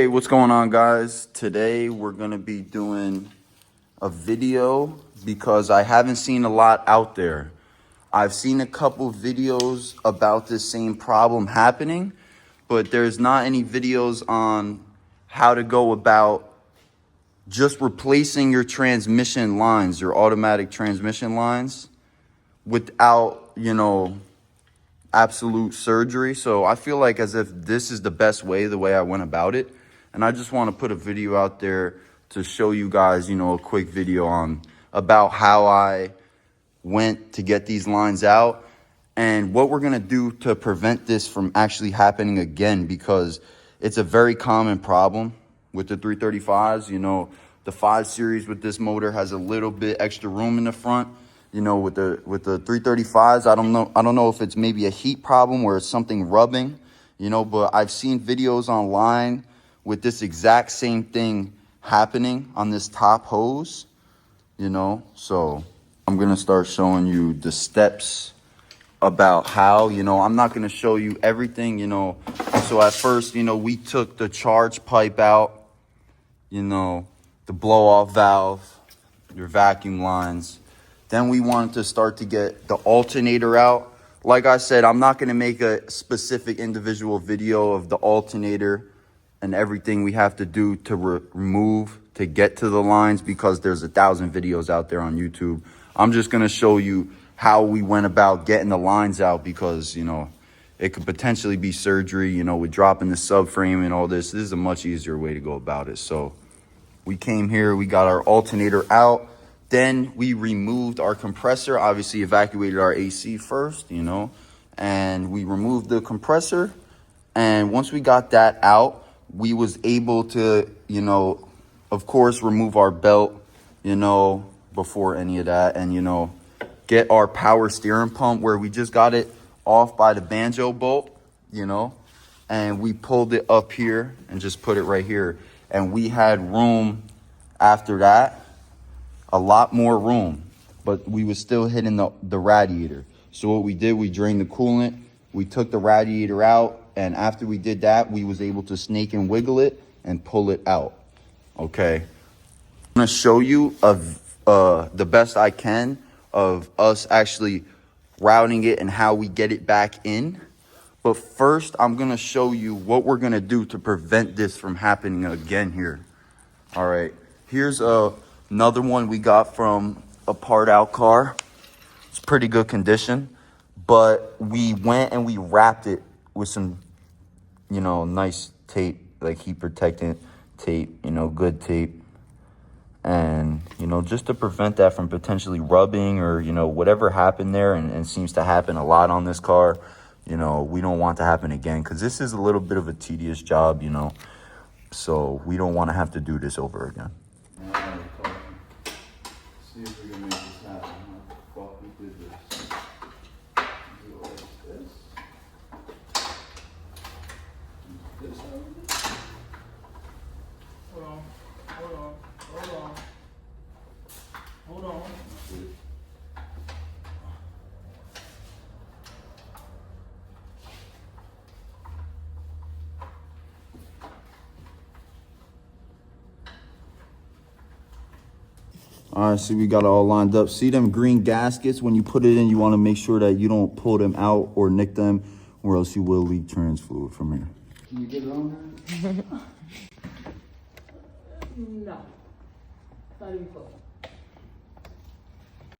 Hey, what's going on, guys? Today we're gonna be doing a video because I haven't seen a lot out there. I've seen a couple videos about this same problem happening, but there's not any videos on how to go about just replacing your transmission lines, your automatic transmission lines, without, absolute surgery. So I feel like as if this is the best way, the way I went about it. And I just want to put a video out there to show you guys, a quick video on about how I went to get these lines out and what we're going to do to prevent this from actually happening again, because it's a very common problem with the 335s. The 5 Series with this motor has a little bit extra room in the front. With the 335s, I don't know if it's maybe a heat problem or it's something rubbing, but I've seen videos online with this exact same thing happening on this top hose, so I'm going to start showing you the steps about how, I'm not going to show you everything, so at first, we took the charge pipe out, the blow off valve, your vacuum lines. Then we wanted to start to get the alternator out. Like I said, I'm not going to make a specific individual video of the alternator and everything we have to do to remove to get to the lines, because there's 1,000 videos out there on YouTube. I'm just going to show you how we went about getting the lines out, because, it could potentially be surgery, with dropping the subframe and all this. This is a much easier way to go about it. So we came here, we got our alternator out. Then we removed our compressor, obviously evacuated our AC first, and we removed the compressor. And once we got that out, we was able to, of course, remove our belt, before any of that, and, get our power steering pump, where we just got it off by the banjo bolt, and we pulled it up here and just put it right here. And we had room after that. A lot more room, but we was still hitting the radiator. So what we did, we drained the coolant, we took the radiator out, and after we did that, we was able to snake and wiggle it and pull it out. Okay, I'm gonna show you the best I can of us actually routing it and how we get it back in. But first, I'm gonna show you what we're gonna do to prevent this from happening again here. All right, here's another one we got from a part out car. It's pretty good condition, but we went and we wrapped it with some, nice tape, like heat protectant tape, good tape. And, just to prevent that from potentially rubbing or, whatever happened there, and seems to happen a lot on this car, we don't want to happen again, because this is a little bit of a tedious job, so we don't want to have to do this over again. See if we can make this happen. How the fuck we did this? Do it like this. This over. Hold on. All right, see, we got it all lined up. See them green gaskets? When you put it in, you want to make sure that you don't pull them out or nick them, or else you will leak trans fluid from here. Can you get it on there? No. Not even close.